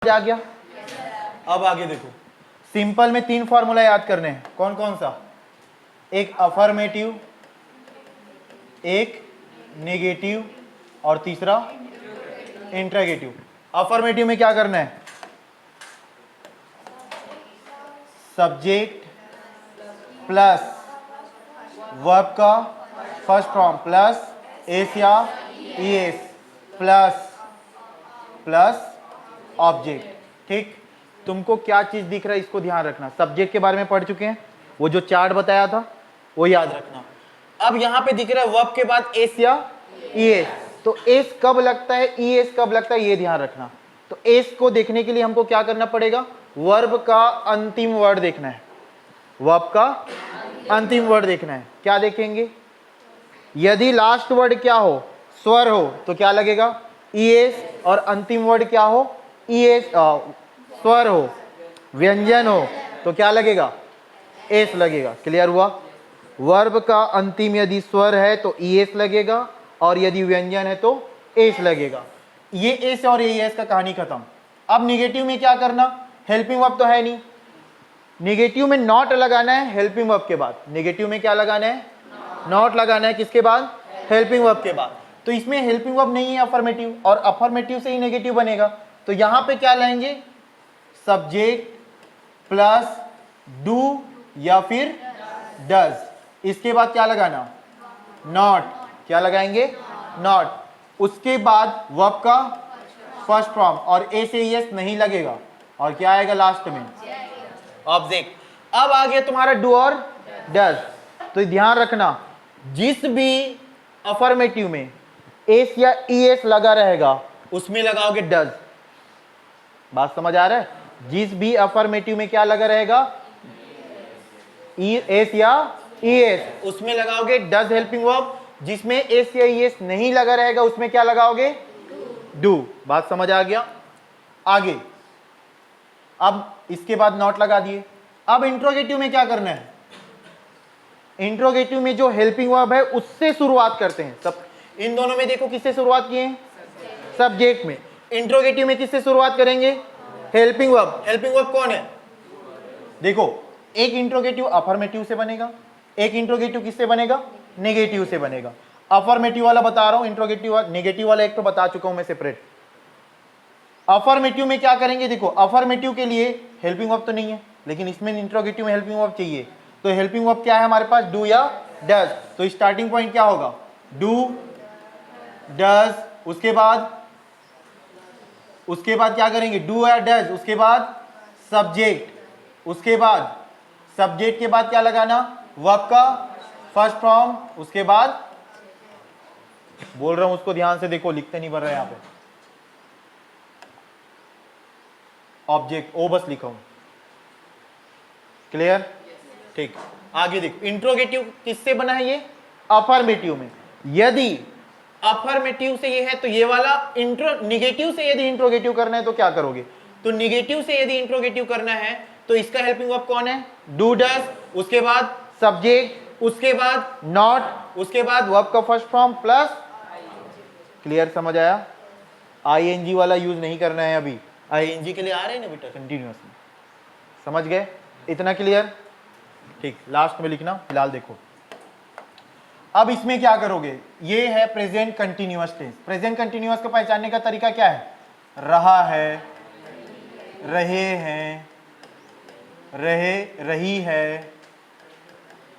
आ गया। अब आगे देखो, सिंपल में 3 फॉर्मूला याद करने हैं। कौन कौन सा? एक अफर्मेटिव, एक नेगेटिव और तीसरा इंट्रोगेटिव। अफर्मेटिव में क्या करना है? सब्जेक्ट प्लस वर्ब का फर्स्ट फॉर्म प्लस एस या ईएस प्लस ऑब्जेक्ट। ठीक, तुमको क्या चीज दिख रहा है इसको ध्यान रखना। सब्जेक्ट के बारे में पढ़ चुके हैं, वो जो चार्ट बताया था वो याद रखना। अब यहां पे दिख रहा है वर्ब के बाद एस या ईएस, तो एस कब लगता है, ईएस कब लगता है, ये ध्यान रखना। तो एस को देखने के लिए हमको क्या करना पड़ेगा? वर्ब का अंतिम वर्ड देखना है। वर्ब का अंतिम वर्ड देखना है। क्या देखेंगे? यदि लास्ट वर्ड क्या हो, स्वर हो, तो क्या लगेगा? ईएस। और अंतिम वर्ड क्या हो, ईएस स्वर हो, व्यंजन हो, तो क्या लगेगा? एस लगेगा। क्लियर हुआ? वर्ब का अंतिम यदि स्वर है तो ईएस लगेगा, और यदि व्यंजन है तो एस लगेगा। ये एस और एस का कहानी खत्म। अब निगेटिव में क्या करना? हेल्पिंग वर्ब तो है नहीं, निगेटिव में नॉट लगाना है हेल्पिंग वर्ब के बाद। निगेटिव में क्या लगाना है? नॉट लगाना है। किसके बाद? हेल्पिंग वर्ब के बाद। तो इसमें हेल्पिंग वर्ब नहीं है अफर्मेटिव, और अफर्मेटिव से ही नेगेटिव बनेगा। तो यहां पे क्या लाएंगे? सब्जेक्ट प्लस डू या फिर डज। इसके बाद क्या लगाना? नॉट। क्या लगाएंगे? नॉट। उसके बाद वर्ब का फर्स्ट फॉर्म, और ए से एस नहीं लगेगा, और क्या आएगा लास्ट में? ऑब्जेक्ट। अब आ गया तुम्हारा डू और डज। तो ध्यान रखना, जिस भी अफर्मेटिव में एस या ईएस लगा रहेगा उसमें लगाओगे डज। बात समझ आ रहा है? जिस भी अफर्मेटिव में क्या लगा रहेगा, एस या ईएस, उसमें लगाओगे डज हेल्पिंग वर्ब। जिसमें एस या ईएस नहीं लगा रहेगा उसमें क्या लगाओगे? डू। बात समझ आ गया? आगे अब इसके बाद नॉट लगा दिए। अब इंट्रोगेटिव में क्या करना है? इंट्रोगेटिव में जो हेल्पिंग वर्ब है उससे शुरुआत करते हैं। सब इन दोनों में देखो किससे शुरुआत किए हैं? सब्जेक्ट में। इंट्रोगेटिव में किससे शुरुआत करेंगे? Helping verb. हेल्पिंग वर्ब कौन है? देखो, एक इंट्रोगेटिव अफर्मेटिव से बनेगा, एक इंट्रोगेटिव किससे बनेगा? नेगेटिव से बनेगा। अफर्मेटिव वाला बता रहा हूं, इंट्रोगेटिव नेगेटिव वाला एक तो बता चुका हूं मैं सेपरेट। अफर्मेटिव में क्या करेंगे? देखो, अफर्मेटिव के लिए हेल्पिंग वर्ब तो नहीं है, लेकिन इसमें इंट्रोगेटिव में हेल्पिंग वर्ब चाहिए। तो हेल्पिंग वर्ब क्या है हमारे पास? डू या डज। तो स्टार्टिंग पॉइंट क्या होगा? Do does. उसके बाद क्या करेंगे? डू या डज। उसके बाद सब्जेक्ट। उसके बाद सब्जेक्ट के बाद क्या लगाना? वर्ब का फर्स्ट फॉर्म। उसके बाद बोल रहा हूं उसको ध्यान से देखो, लिखते नहीं भर रहे यहां पे। ऑब्जेक्ट ओ बस लिखा हूं। क्लियर? ठीक। आगे देखो, इंट्रोगेटिव किससे बना है? ये अफर्मेटिव में। यदि अफर्मेटिव से ये है तो ये वाला निगेटिव से यदि इंट्रोगेटिव करना है तो क्या करोगे? तो निगेटिव से यदि इंट्रोगेटिव करना है तो इसका हेल्पिंग वर्ब कौन है? Do does. उसके बाद सब्जेक्ट, उसके बाद नॉट, उसके बाद वर्ब का फर्स्ट फॉर्म प्लस। क्लियर? समझ आया? आईएनजी वाला यूज नहीं करना है अभी। आईएनजी के लिए आ रहे हैं ना बेटा कंटिन्यूअसली। समझ गए? इतना क्लियर? ठीक। लास्ट में लिखना फिलहाल। देखो, अब इसमें क्या करोगे? ये है present continuous tense. Present continuous को पहचानने का तरीका क्या है? रहा है, रहे हैं, रही है,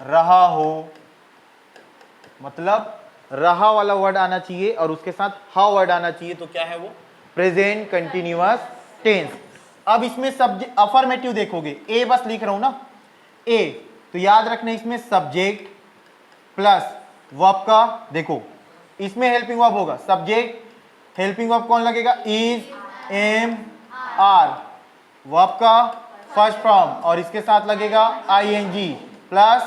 रहा हो। मतलब रहा वाला वर्ड आना चाहिए और उसके साथ हा वर्ड आना चाहिए, तो क्या है वो? Present continuous tense. अब इसमें सब्जेक्ट अफर्मेटिव देखोगे, ए बस लिख रहा हूं ना, ए, तो याद रखना इसमें सब्जेक्ट प्लस वर्ब का। देखो, इसमें हेल्पिंग वर्ब होगा सब्जेक्ट, हेल्पिंग वर्ब कौन लगेगा? इज, एम, आर, वर्ब का फर्स्ट फॉर्म, और इसके साथ लगेगा आईएनजी प्लस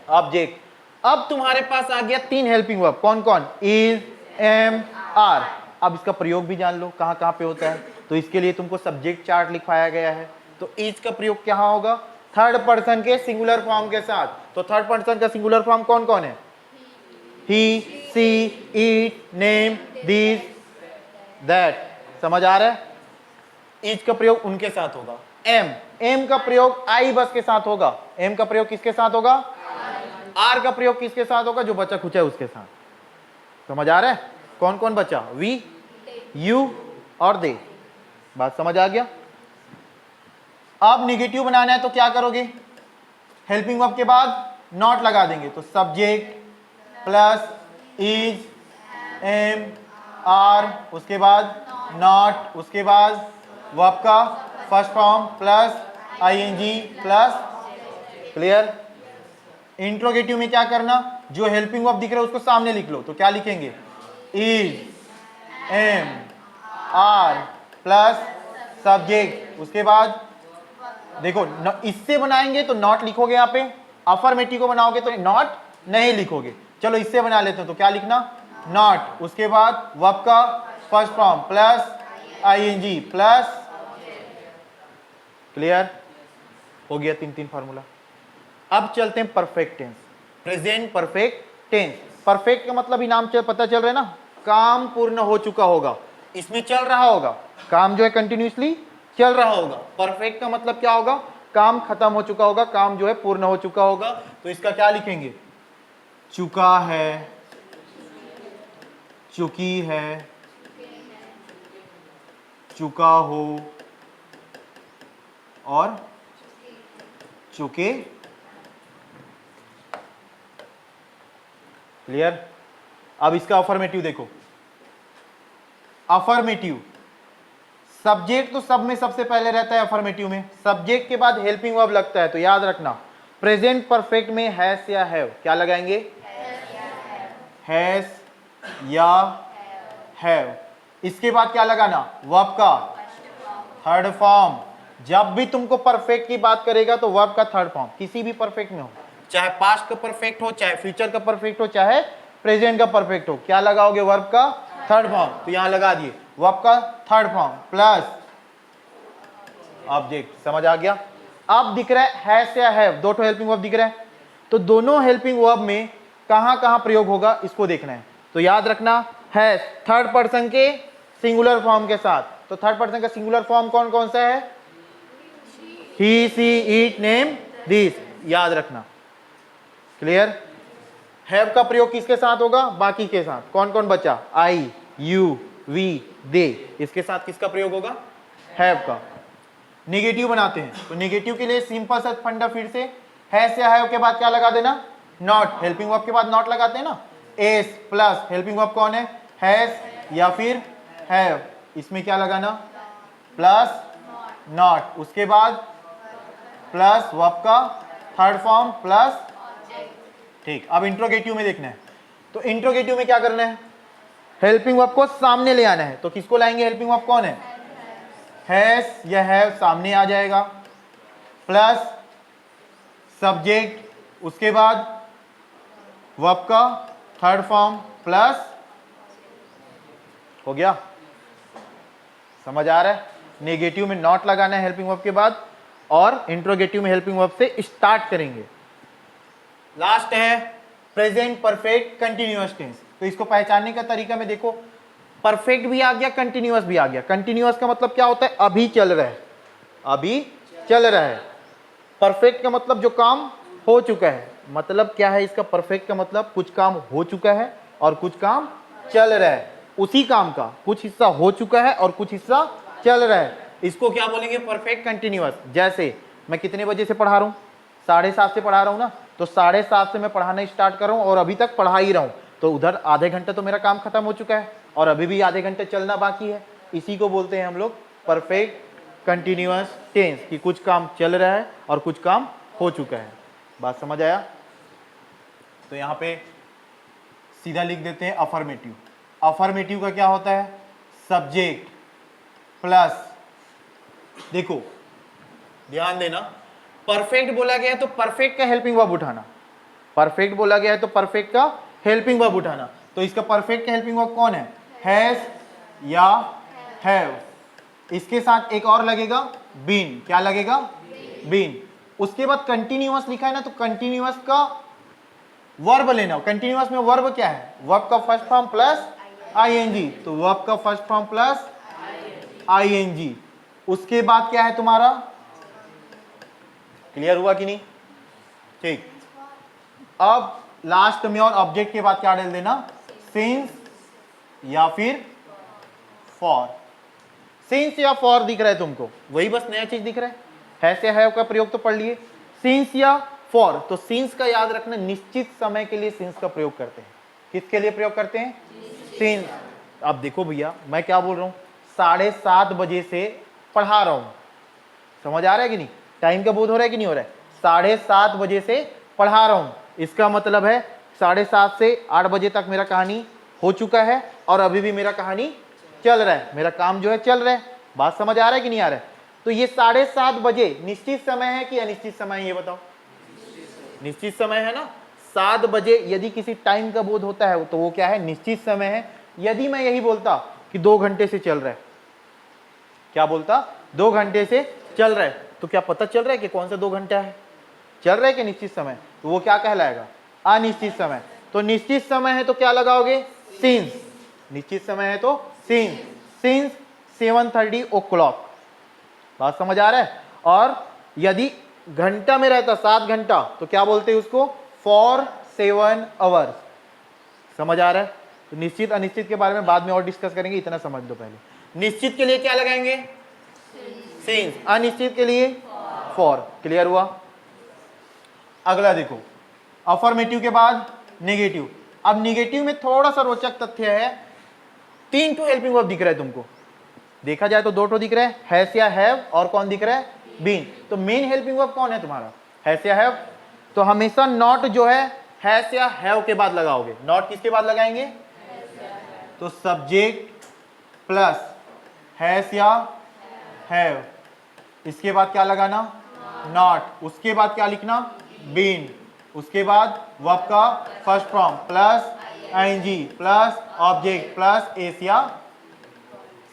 ऑब्जेक्ट। अब तुम्हारे पास आ गया 3 हेल्पिंग वर्ब। कौन कौन? Is, am, are. अब इसका प्रयोग भी जान लो कहां कहां पे होता है। तो इसके लिए तुमको सब्जेक्ट चार्ट लिखवाया गया है। तो इज का प्रयोग क्या होगा? थर्ड पर्सन के सिंगुलर फॉर्म के साथ। तो थर्ड पर्सन का सिंगुलर फॉर्म कौन कौन है? ही, she, it, name, this, that. समझ आ रहा है? इज का प्रयोग उनके साथ होगा। एम का प्रयोग आई बस के साथ होगा। एम का प्रयोग किसके साथ होगा? आर का प्रयोग किसके साथ होगा? जो बचा खुचा है उसके साथ। समझ आ रहा है? कौन कौन बचा? वी, यू और दे। बात समझ आ गया? अब निगेटिव बनाना है तो क्या करोगे? हेल्पिंग वर्ब के बाद नॉट लगा देंगे, तो subject plus is, am, are, उसके बाद नॉट, उसके बाद वर्ब का first form plus ING plus. Clear? Interrogative में क्या करना? जो हेल्पिंग वर्ब दिख रहा है उसको सामने लिख लो। तो क्या लिखेंगे? Is, am, are plus subject, उसके बाद देखो इससे बनाएंगे तो नॉट लिखोगे, यहाँ पे अफर्मेटिव को बनाओगे तो नॉट नहीं लिखोगे। चलो इससे बना लेते हैं, तो क्या लिखना? नॉट, उसके बाद वर्ब का first form plus ING plus. Clear? हो गया तीन तीन फार्मूला। अब चलते हैं perfect tense, present perfect tense. Perfect का मतलब ही नाम पता चल रहा है ना, काम पूर्ण हो चुका होगा, इसमें चल रहा होगा, काम जो है कंटिन्यूसली चल रहा होगा। परफेक्ट का मतलब क्या होगा? काम खत्म हो चुका होगा, काम जो है पूर्ण हो चुका होगा। तो इसका क्या लिखेंगे? चुका है, चुकी है, चुका हो और चुके। क्लियर? अब इसका अफर्मेटिव देखो। अफर्मेटिव सब्जेक्ट तो सब में सबसे पहले रहता है। अफर्मेटिव में सब्जेक्ट के बाद हेल्पिंग वर्ब लगता है, तो याद रखना प्रेजेंट परफेक्ट में हैज या हैव क्या लगाएंगे? हैज या हैव। इसके बाद क्या लगाना? वर्ब का थर्ड फॉर्म। जब भी तुमको परफेक्ट की बात करेगा तो वर्ब का थर्ड फॉर्म, किसी भी परफेक्ट में हो, चाहे पास्ट का परफेक्ट हो, चाहे फ्यूचर का परफेक्ट हो, चाहे प्रेजेंट का परफेक्ट हो, क्या लगाओगे? वर्ब का थर्ड फॉर्म। तो यहां लगा दिए वर्ब का थर्ड फॉर्म प्लस ऑब्जेक्ट। समझ आ गया? अब दिख रहा है हैज या हैव, दो हेल्पिंग वर्ब दिख रहा है, तो दोनों हेल्पिंग वर्ब में कहां कहां प्रयोग होगा इसको देखना है। तो याद रखना हैज थर्ड पर्सन के सिंगुलर फॉर्म के साथ। तो थर्ड पर्सन का सिंगुलर फॉर्म कौन कौन सा है? ही, सी, इट, नेम, दिस, याद रखना। क्लियर? हैव का प्रयोग किसके साथ होगा? बाकी के साथ। कौन कौन बचा? आई, यू, वी, दे, इसके साथ किसका प्रयोग होगा? हैव का। नेगेटिव बनाते हैं, तो नेगेटिव के लिए सिंपल सा फंडा फिर से, हैज या हैव के बाद क्या लगा देना? नॉट। हेल्पिंग वर्ब के बाद नॉट लगाते हैं ना, एस प्लस हेल्पिंग वर्ब कौन है? हैज या फिर हैव, इसमें क्या लगाना? प्लस नॉट, उसके बाद प्लस वर्ब का थर्ड फॉर्म प्लस। ठीक, अब इंट्रोगेटिव में देखना है, तो इंट्रोगेटिव में क्या करना है? हेल्पिंग वर्ब को सामने ले आना है। तो किसको लाएंगे? हेल्पिंग वर्ब कौन है? हैज या हैव सामने आ जाएगा, प्लस सब्जेक्ट, उसके बाद वर्ब का थर्ड फॉर्म प्लस। हो गया? समझ आ रहा है? नेगेटिव में नॉट लगाना है हेल्पिंग वर्ब के बाद, और इंट्रोगेटिव में हेल्पिंग वर्ब से स्टार्ट करेंगे। लास्ट है प्रेजेंट परफेक्ट कंटिन्यूअस टेंस। तो इसको पहचानने का तरीका में देखो, परफेक्ट भी आ गया, कंटिन्यूअस भी आ गया। कंटिन्यूअस का मतलब क्या होता है? अभी चल रहा है, अभी चल रहा है। परफेक्ट का मतलब जो काम हो चुका है। मतलब क्या है इसका? परफेक्ट का मतलब कुछ काम हो चुका है और कुछ काम चल रहा है। उसी काम का कुछ हिस्सा हो चुका है और कुछ हिस्सा चल रहा है, इसको क्या बोलेंगे? Perfect continuous. जैसे मैं कितने बजे से पढ़ा रहा हूँ? 7:30 से पढ़ा रहा हूँ ना, तो 7:30 से मैं पढ़ाना स्टार्ट कर रहा हूँ और अभी तक पढ़ा ही रहा हूँ, तो उधर आधे घंटे तो मेरा काम खत्म हो चुका है और अभी भी आधे घंटे चलना बाकी है। इसी को बोलते हैं हम लोग परफेक्ट कंटिन्यूअस टेंस, कि कुछ काम चल रहा है और कुछ काम हो चुका है। बात समझ आया? तो यहाँ पे सीधा लिख देते हैं अफर्मेटिव। अफर्मेटिव का क्या होता है? सब्जेक्ट प्लस, देखो ध्यान देना, परफेक्ट बोला गया है तो परफेक्ट का हेल्पिंग वर्ब उठाना। परफेक्ट बोला गया है तो परफेक्ट का हेल्पिंग वर्ब उठाना। तो इसका परफेक्ट का हेल्पिंग वर्ब कौन है? हैज या हैव। इसके साथ एक और लगेगा बीन। क्या लगेगा? बीन। उसके बाद कंटिन्यूअस लिखा है ना, तो कंटिन्यूअस का वर्ब लेना। कंटिन्यूअस में वर्ब क्या है? वर्ब का फर्स्ट फॉर्म प्लस आईएनजी। तो वर्ब का फर्स्ट फॉर्म प्लस आईएनजी। उसके बाद क्या है तुम्हारा, क्लियर हुआ कि नहीं? ठीक, अब लास्ट में और ऑब्जेक्ट के बाद क्या डाल देना, सिंस या फिर फॉर। सिंस या फॉर दिख रहा है तुमको, वही बस नया चीज दिख रहा है से है का प्रयोग तो पढ़ लिए। सिंस या फॉर, तो सिंस का याद रखना, निश्चित समय के लिए सिंस का प्रयोग करते हैं। किसके लिए प्रयोग करते हैं? सिंस। अब देखो भैया मैं क्या बोल रहा हूं, 7:30 बजे से पढ़ा रहा हूं, समझ आ रहा है कि नहीं? टाइम का बोध हो रहा है कि नहीं हो रहा है? 7:30 बजे से पढ़ा रहा हूं, इसका मतलब है 7:30 से 8 बजे तक मेरा कहानी हो चुका है और अभी भी मेरा कहानी चल रहा है, मेरा काम जो है चल रहा है। बात समझ आ रहा है कि नहीं आ रहा है? तो ये 7:30 बजे निश्चित समय है कि अनिश्चित समय है, ये बताओ। निश्चित समय है ना। 7 बजे यदि किसी टाइम का बोध होता है तो वो क्या है, निश्चित समय है। यदि मैं यही बोलता कि 2 घंटे से चल रहा है, क्या बोलता, 2 घंटे से चल रहा है, तो क्या पता चल रहा है कि कौन सा 2 घंटा है, चल रहा है कि निश्चित समय, तो वो क्या कहलाएगा, अनिश्चित समय। तो निश्चित समय है तो क्या लगाओगे, सिंस। निश्चित समय है तो सिंस, सिंस 7:30 o'clock। बात समझ आ रहा है? और यदि घंटा में रहता 7 घंटा तो क्या बोलते हैं उसको, फॉर 7 hours। समझ आ रहा है? तो निश्चित अनिश्चित के बारे में बाद में और डिस्कस करेंगे, इतना समझ लो पहले। निश्चित के लिए क्या लगाएंगे, सिंस, अनिश्चित के लिए फॉर। क्लियर हुआ? अगला देखो, अफर्मेटिव के बाद नेगेटिव। अब नेगेटिव में थोड़ा सा रोचक तथ्य है, 3 तो हेल्पिंग वर्ब दिख रहा है तुमको, देखा जाए तो 2 तो दिख रहा है, हैस या हैव, और कौन दिख रहा है, बीन। तो मेन हेल्पिंग वर्ब कौन है तुम्हारा, हैस या हैव। तो हमेशा नॉट जो है हैस या हैव के बाद लगाओगे। नॉट किसके बाद लगाएंगे, तो सब्जेक्ट प्लस हैस या हैव, इसके बाद क्या लगाना, नॉट, उसके बाद क्या लिखना, बीन, उसके बाद वर्ब का first form plus ING plus object plus S या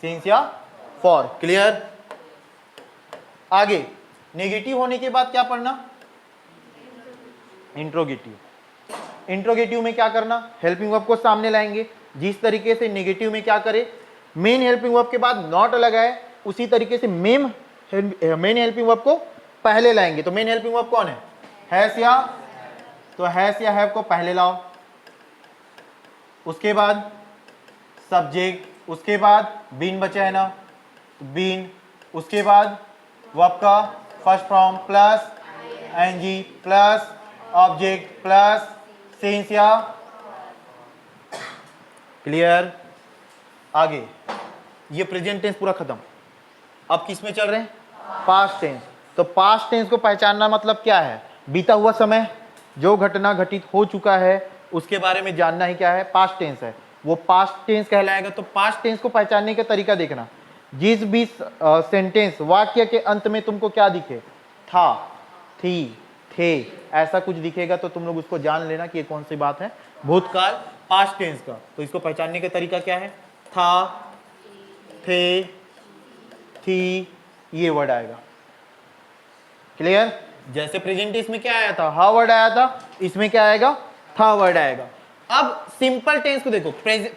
सिंस या फॉर। क्लियर? आगे नेगेटिव होने के बाद क्या पढ़ना, इंट्रोगेटिव। इंट्रोगेटिव में क्या करना, हेल्पिंग वर्ब को सामने लाएंगे। जिस तरीके से नेगेटिव में क्या करे, मेन हेल्पिंग वर्ब के बाद नॉट लगाए, उसी तरीके से मेन हेल्पिंग वर्ब को पहले लाएंगे। तो मेन हेल्पिंग वर्ब कौन है, हैस या, तो हैस या हैव को पहले लाओ, उसके बाद सब्जेक्ट, उसके बाद बीन बचा है ना, बीन, उसके बाद वर्ब का first form plus ING plus object plus since या। क्लियर? आगे ये प्रेजेंट टेंस पूरा खत्म। अब किस में चल रहे हैं, पास्ट टेंस। तो पास्ट टेंस को पहचानना मतलब क्या है, बीता हुआ समय, जो घटना घटित हो चुका है उसके बारे में जानना ही क्या है, पास्ट टेंस है, वो पास्ट टेंस कहलाएगा। तो पास्ट टेंस को पहचानने का तरीका देखना, जिस भी सेंटेंस वाक्य के अंत में तुमको क्या दिखे, था, थी, थे, ऐसा कुछ दिखेगा तो तुम लोग उसको जान लेना कि ये कौन सी बात है, भूतकाल पास्ट टेंस का। तो इसको पहचानने का तरीका क्या है, था, थे, थी, ये वर्ड आएगा। क्लियर? जैसे प्रेजेंट टेंस में क्या आया था, हा वर्ड आया था, इसमें क्या आएगा, था वर्ड आएगा। अब सिंपल टेंस को देखो,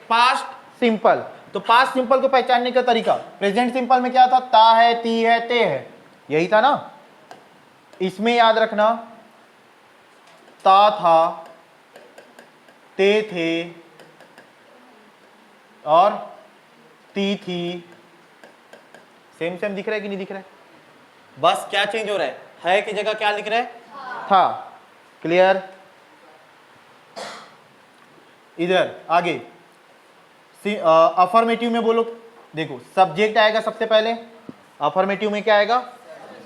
पास्ट सिंपल, तो पास्ट सिंपल को पहचानने का तरीका, प्रेजेंट सिंपल में क्या था, ता है, ती है, ते है, यही था ना। इसमें याद रखना, ता था, ते थे और ती थी। सेम सेम दिख रहा है कि नहीं दिख रहा है? बस क्या चेंज हो रहा है की जगह क्या लिख रहा है, था। क्लियर? इधर आगे अफर्मेटिव में बोलो, देखो सब्जेक्ट आएगा सबसे पहले, अफर्मेटिव में क्या आएगा,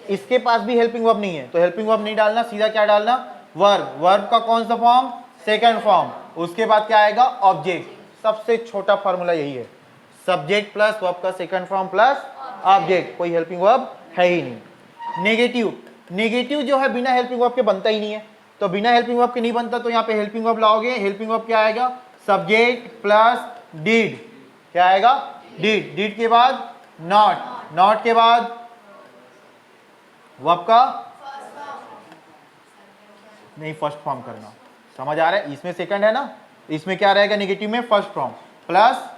इसके पास भी हेल्पिंग वर्ब नहीं है तो हेल्पिंग वर्ब नहीं डालना, सीधा क्या डालना, वर्ब। वर्ब का कौन सा फॉर्म, सेकंड फॉर्म, उसके बाद क्या आएगा, ऑब्जेक्ट। सबसे छोटा फॉर्मूला यही है, सब्जेक्ट प्लस वर्ब का सेकंड फॉर्म प्लस ऑब्जेक्ट, कोई हेल्पिंग वर्ब है ही नहीं। नेगेटिव, नेगेटिव जो है बिना हेल्पिंग वर्ब के बनता ही नहीं है, तो बिना हेल्पिंग वर्ब के नहीं बनता, तो यहाँ पे हेल्पिंग वर्ब लाओगे। हेल्पिंग वर्ब क्या आएगा, सब्जेक्ट प्लस डिड, क्या आएगा, डिड, डिड के बाद नॉट, नॉट के बाद वर्ब का नहीं फर्स्ट फॉर्म करना, समझ आ रहा है? इसमें सेकंड है ना, इसमें क्या रहेगा, नेगेटिव में फर्स्ट फॉर्म प्लस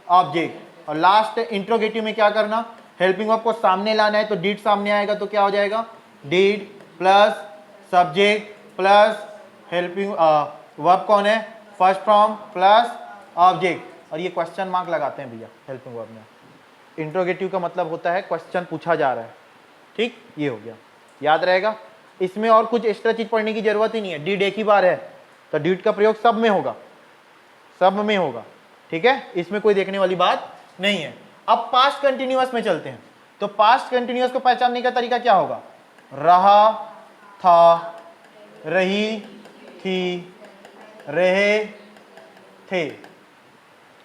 ऑब्जेक्ट, और लास्ट इंट्रोगेटिव में क्या करना, हेल्पिंग वर्ब को सामने लाना है तो डिड सामने आएगा तो क्या हो जाएगा, did plus subject plus helping verb कौन है, फर्स्ट फॉर्म प्लस ऑब्जेक्ट। और ये क्वेश्चन मार्क लगाते हैं भैया हेल्पिंग वर्ब में। इंट्रोगेटिव का मतलब होता है क्वेश्चन पूछा जा रहा है, ठीक, ये हो गया, याद रहेगा। इसमें और कुछ एक्स्ट्रा चीज पढ़ने की जरूरत ही नहीं है। डिड एक ही बार है तो डिड का प्रयोग सब में होगा, सब में होगा, ठीक है, इसमें कोई देखने वाली बात नहीं है। अब पास्ट कंटिन्यूअस में चलते हैं। तो पास्ट कंटिन्यूअस को पहचानने का तरीका क्या होगा, रहा, था, रही, थी, रहे, थे,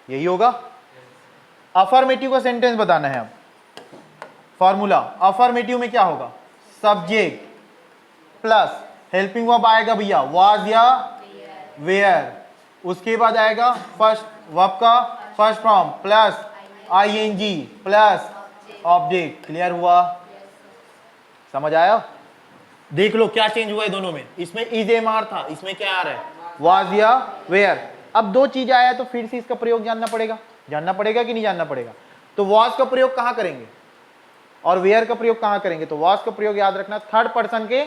यही होगा। अफर्मेटिव का सेंटेंस बताना है। अब फॉर्मूला अफर्मेटिव में क्या होगा, सब्जेक्ट प्लस हेल्पिंग वर्ब आएगा भैया वाज या वेयर, उसके बाद आएगा फर्स्ट वर्ब का first form plus ING plus object. Clear हुआ, समझ आया। देख लो क्या चेंज हुआ है दोनों में। इसमें इज एम आर था, इसमें क्या आ रहा है, वाज या वेयर। अब दो चीज आया तो फिर से इसका प्रयोग जानना पड़ेगा, जानना पड़ेगा कि नहीं जानना पड़ेगा। तो वाज का प्रयोग कहां करेंगे और वेयर का प्रयोग कहां करेंगे। तो वाज का प्रयोग याद रखना थर्ड पर्सन के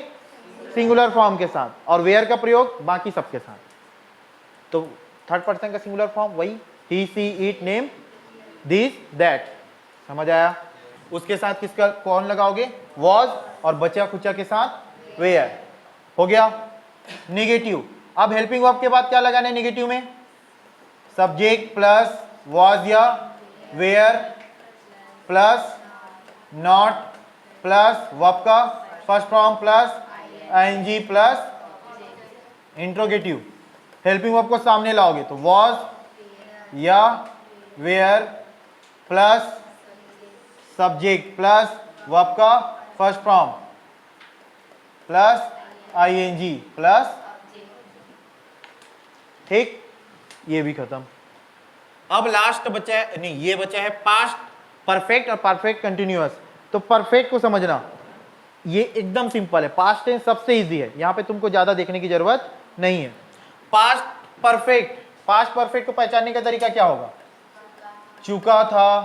सिंगुलर फॉर्म के साथ और वेयर का प्रयोग बाकी सबके साथ। तो थर्ड पर्सन का सिंगुलर फॉर्म वही he she it name this that, समझ आया। उसके साथ किसका कौन लगाओगे, वाज, और बचा खुचा के साथ वेयर, हो गया। नेगेटिव, अब हेल्पिंग वर्ब के बाद क्या लगाना है नेगेटिव में, सब्जेक्ट प्लस वाज या were plus not plus verb का first form plus ING plus interrogative. Helping verb को सामने लाओगे तो वाज या were plus subject plus verb का first form plus ING plus, ठीक, ये भी खत्म। अब लास्ट बचा है, नहीं ये बचा है पास्ट परफेक्ट और परफेक्ट कंटिन्यूअस। तो परफेक्ट को समझना, ये एकदम सिंपल है, पास्ट टेंस सबसे इजी है, यहां पे तुमको ज्यादा देखने की जरूरत नहीं है। पास्ट परफेक्ट को पहचानने का तरीका क्या होगा, चुका था,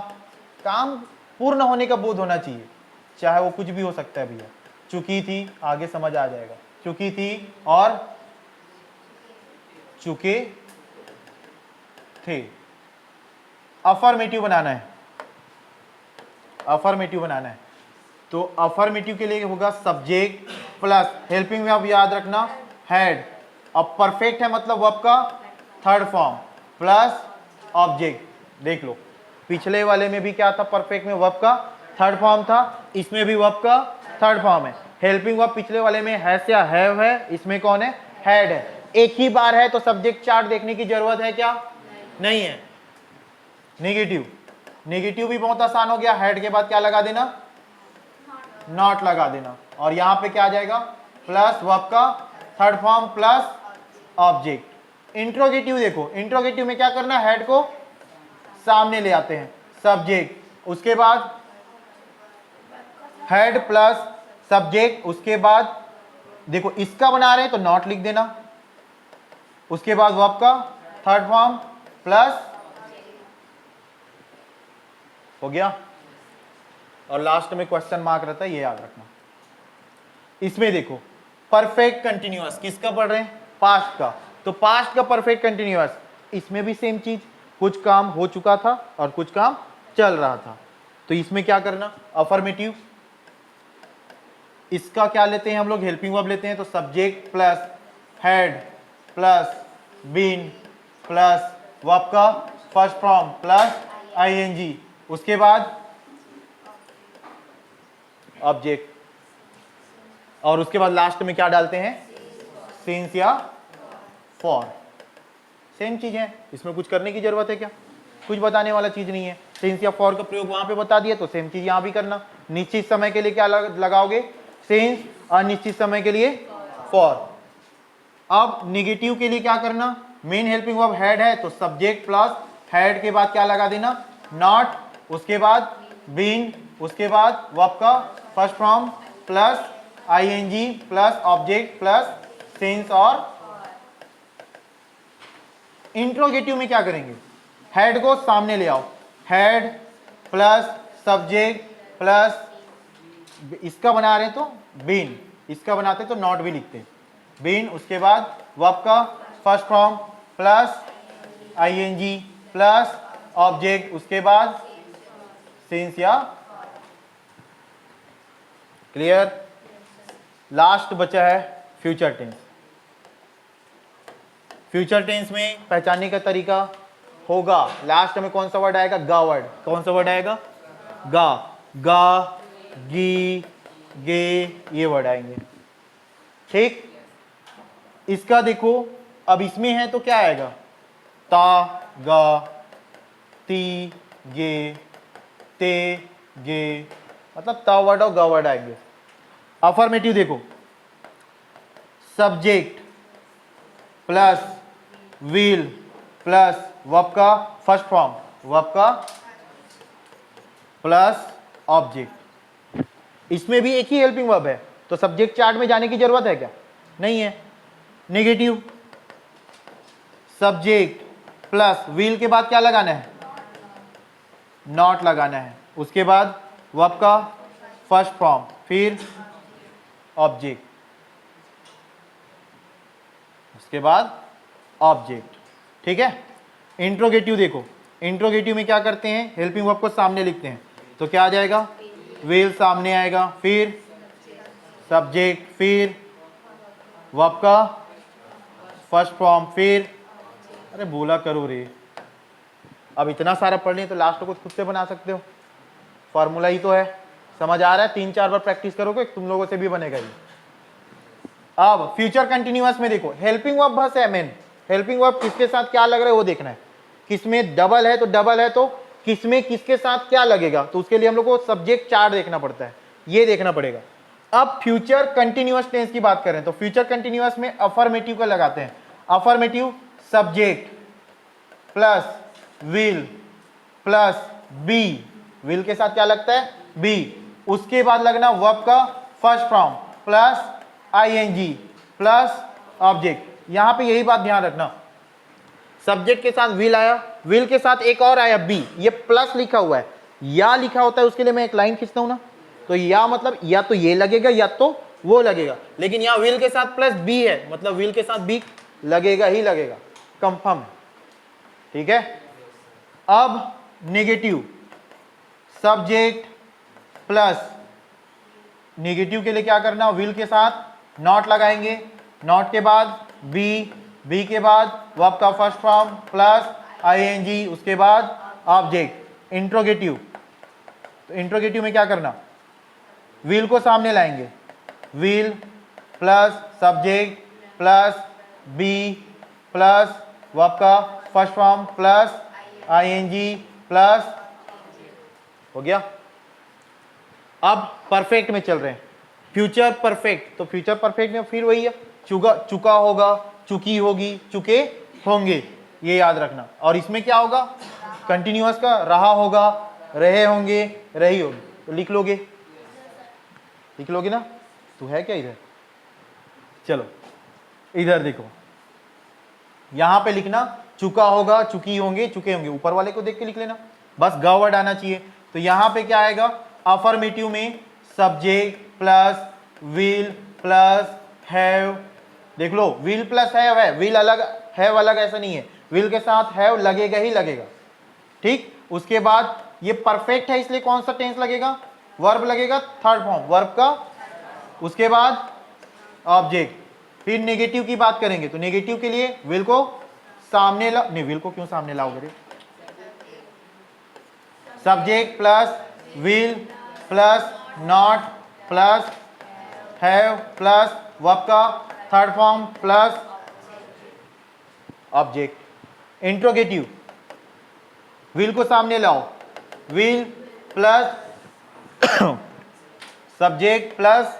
काम पूर्ण होने का बोध होना चाहिए, चाहे वो कुछ भी हो सकता है भैया। चुकी थी, आगे समझ आ जाएगा, चुकी थी और चुके थे। अफर्मेटिव बनाना है, अफर्मेटिव बनाना है। तो अफर्मेटिव के लिए होगा सब्जेक्ट प्लस हेल्पिंग वर्ब याद रखना हैड। अब परफेक्ट है मतलब वर्ब का थर्ड फॉर्म प्लस ऑब्जेक्ट। देख लो पिछले वाले में भी क्या था, परफेक्ट में वर्ब का थर्ड फॉर्म था, इसमें भी वर्ब का थर्ड फॉर्म है। हेल्पिंग वर्ब पिछले वाले में हैज या हैव है, इसमें कौन है, हैड है। एक ही बार है तो सब्जेक्ट चार्ट देखने की जरूरत है क्या, नहीं है। नेगेटिव भी बहुत आसान हो गया, हेड के बाद क्या लगा देना, नॉट लगा देना, और यहां पे क्या आ जाएगा, प्लस वर्ब का third form plus object. Interrogative देखो, इंट्रोगेटिव में क्या करना है, हेड को सामने ले आते हैं, सब्जेक्ट, उसके बाद हेड प्लस सब्जेक्ट, उसके बाद देखो इसका बना रहे हैं तो नॉट लिख देना, उसके बाद वर्ब का थर्ड फॉर्म प्लस, हो गया। और लास्ट में क्वेश्चन मार्क रहता है, ये याद रखना। इसमें देखो परफेक्ट कंटिन्यूअस किसका पढ़ रहे हैं, पास्ट का। तो पास्ट का परफेक्ट कंटिन्यूअस, इसमें भी सेम चीज, कुछ काम हो चुका था और कुछ काम चल रहा था। तो इसमें क्या करना, अफर्मेटिव, इसका क्या लेते हैं हम लोग, हेल्पिंग वर्ब लेते हैं। तो subject plus had plus been plus verb का फर्स्ट फॉर्म प्लस आईएनजी, उसके बाद ऑब्जेक्ट, और उसके बाद लास्ट में क्या डालते हैं, सिंस या फॉर। सेम चीज है, इसमें कुछ करने की जरूरत है क्या, कुछ बताने वाला चीज नहीं है। सिंस या फॉर का प्रयोग वहां पे बता दिया तो सेम चीज यहां भी करना। निश्चित समय के लिए क्या लगाओगे, सिंस, अनिश्चित समय के लिए फॉर। अब नेगेटिव के लिए क्या करना, मेन हेल्पिंग वर्ब हेड है तो सब्जेक्ट प्लस हेड के बाद क्या लगा देना, नॉट, उसके बाद बीन, उसके बाद वर्ब का first form plus ING plus object plus since. और इंट्रोगेटिव में क्या करेंगे, हेड को सामने ले आओ, हेड प्लस सब्जेक्ट प्लस, इसका बना रहे हैं तो बीन, इसका बनाते तो नॉट भी लिखते, बीन, उसके बाद वर्ब का first form plus ING plus object, उसके बाद सिंस या क्लियर। लास्ट बचा है फ्यूचर टेंस। फ्यूचर टेंस में पहचानने का तरीका होगा, लास्ट में कौन सा वर्ड आएगा, गा वर्ड। कौन सा वर्ड आएगा, गा, गा, गी, गे, ये वर्ड आएंगे, ठीक। इसका देखो, अब इसमें है तो क्या आएगा, ता, गा, ती, गे, ते, गे, मतलब ता वर्ड और गा वर्ड आएंगे। अफर्मेटिव देखो, subject plus will plus verb का फर्स्ट फॉर्म, वर्ब का प्लस ऑब्जेक्ट। इसमें भी एक ही हेल्पिंग वर्ब है, तो सब्जेक्ट चार्ट में जाने की जरूरत है क्या, नहीं है। नेगेटिव, सब्जेक्ट प्लस विल के बाद क्या लगाना है, नॉट लगाना है, उसके बाद वर्ब का फर्स्ट फॉर्म, फिर ऑब्जेक्ट, उसके बाद ऑब्जेक्ट, ठीक है। इंट्रोगेटिव देखो, इंट्रोगेटिव में क्या करते हैं, हेल्पिंग वर्ब को सामने लिखते हैं, तो क्या आ जाएगा, विल सामने आएगा, फिर सब्जेक्ट, फिर वर्ब का फर्स्ट फॉर्म, फिर, अरे बोला करो रे, अब इतना सारा पढ़ लिया तो लास्ट को खुद से बना सकते हो, फॉर्मूला ही तो है, समझ आ रहा है। 3-4 बार प्रैक्टिस करोगे तुम लोगों से भी बनेगा ये। अब फ्यूचर कंटिन्यूअस में देखो, हेल्पिंग वर्ब बस है मेन, हेल्पिंग वर्ब किसके साथ क्या लग रहा है वो देखना है, किसमें डबल है तो डबल है, तो किसमें किसके साथ क्या लगेगा, तो उसके लिए हम लोग को सब्जेक्ट चार्ट देखना पड़ता है, ये देखना पड़ेगा। अब फ्यूचर कंटिन्यूअस टेंस की बात करें तो फ्यूचर कंटिन्यूअस में अफर्मेटिव का लगाते हैं, affirmative subject plus will plus be, will के साथ क्या लगता है, बी, उसके बाद लगना वर्ब का first form plus ING plus object. यहां पे यही बात ध्यान रखना, सब्जेक्ट के साथ विल आया, विल के साथ एक और आया बी, ये प्लस लिखा हुआ है, या लिखा होता है उसके लिए मैं एक लाइन खींचता हूं ना, तो या मतलब या तो ये लगेगा या तो वो लगेगा, लेकिन यहां विल के साथ प्लस बी है, मतलब विल के साथ बी लगेगा ही लगेगा, कंफर्म है, ठीक है। अब नेगेटिव, सब्जेक्ट प्लस, नेगेटिव के लिए क्या करना, विल के साथ नॉट लगाएंगे, नॉट के बाद बी, बी के बाद वर्ब का फर्स्ट फॉर्म प्लस आईएनजी, उसके बाद ऑब्जेक्ट। इंट्रोगेटिव, तो इंट्रोगेटिव में क्या करना, विल को सामने लाएंगे, will plus subject plus be plus verb का first form plus ING plus, हो गया। अब परफेक्ट में चल रहे हैं, फ्यूचर परफेक्ट, तो फ्यूचर परफेक्ट में फिर वही है, चुका होगा, चुकी होगी, चुके होंगे, ये याद रखना। और इसमें क्या होगा, कंटिन्यूअस का रहा होगा, रहे होंगे, रही होगी, तो लिख लोगे ना, तू है क्या इधर, चलो इधर देखो, यहां पे लिखना चुका होगा, चुकी होंगे, चुके होंगे, ऊपर वाले को देख के लिख लेना, बस गा वर्ड आना चाहिए। तो यहां पे क्या आएगा, अफर्मेटिव में subject plus will plus have, देख लो विल प्लस हैव है, विल अलग हैव अलग ऐसा नहीं है, विल के साथ हैव लगेगा ही लगेगा, ठीक। उसके बाद ये परफेक्ट है इसलिए कौन सा टेंस लगेगा, वर्ब लगेगा थर्ड फॉर्म, वर्ब का, उसके बाद ऑब्जेक्ट। फिर नेगेटिव की बात करेंगे तो नेगेटिव के लिए विल को सामने ला, नहीं विल को क्यों सामने लाओगे रे, subject plus will plus not plus have plus verb का third form plus object. Interrogative, will को सामने लाओ, विल प्लस सब्जेक्ट प्लस,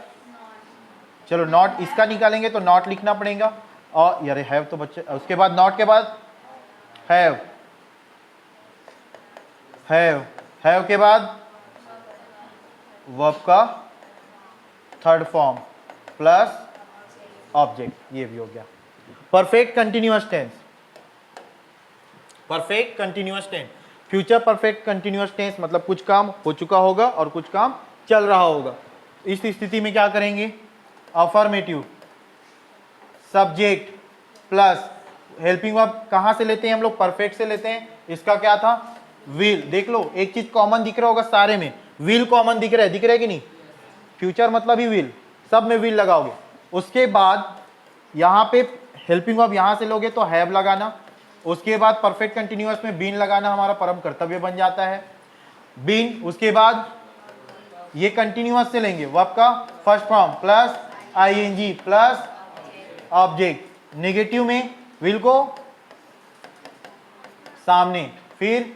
चलो नॉट इसका निकालेंगे तो नॉट लिखना पड़ेगा, और यार हैव तो बच्चे, उसके बाद नॉट के बाद हैव, हैव के बाद वर्ब का थर्ड फॉर्म प्लस ऑब्जेक्ट, ये भी हो गया perfect continuous tense. Perfect continuous tense future perfect continuous tense मतलब कुछ काम हो चुका होगा और कुछ काम चल रहा होगा। इस स्थिति में क्या करेंगे, affirmative subject plus helping verb कहाँ से लेते हैं हम लोग, परफेक्ट से लेते हैं। इसका क्या था, विल। देख लो एक चीज कॉमन दिख रहा होगा सारे में, विल कॉमन दिख रहा है कि नहीं, फ्यूचर मतलब ही विल, सब में विल लगाओगे। उसके बाद यहाँ पे हेल्पिंग वर्ब यहाँ से लोगे तो हैव लगाना, उसके बाद परफेक्ट कंटिन्यूअस में बीन लगाना हमारा परम कर्तव्य बन जाता है, बीन। उसके बाद ये कंटिन्यूअस से लेंगे वर्ब का first form plus ING plus object, negative में विल को सामने, फिर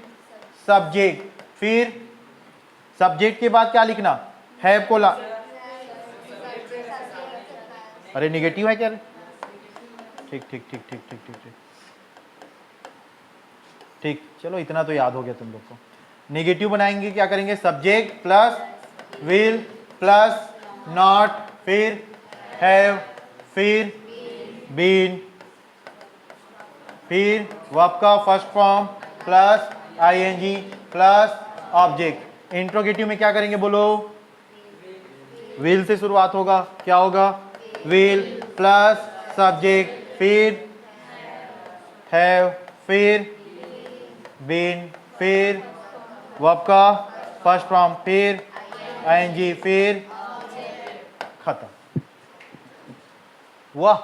सब्जेक्ट, फिर सब्जेक्ट के बाद क्या लिखना, हैव को ला, अरे नेगेटिव है क्या, ठीक ठीक ठीक ठीक ठीक ठीक ठीक ठीक, चलो इतना तो याद हो गया तुम लोग को। नेगेटिव बनाएंगे, क्या करेंगे, subject plus will plus not, फिर हैव, फिर बीन, फिर वर्ब का first form plus ING plus object. Interrogative में क्या करेंगे बोलो, विल से शुरुआत होगा, क्या होगा, विल प्लस सब्जेक्ट, फिर हैव, फिर बीन, फिर वर्ब का फर्स्ट फॉर्म, फिर आईएनजी, फिर खत्म। वाह।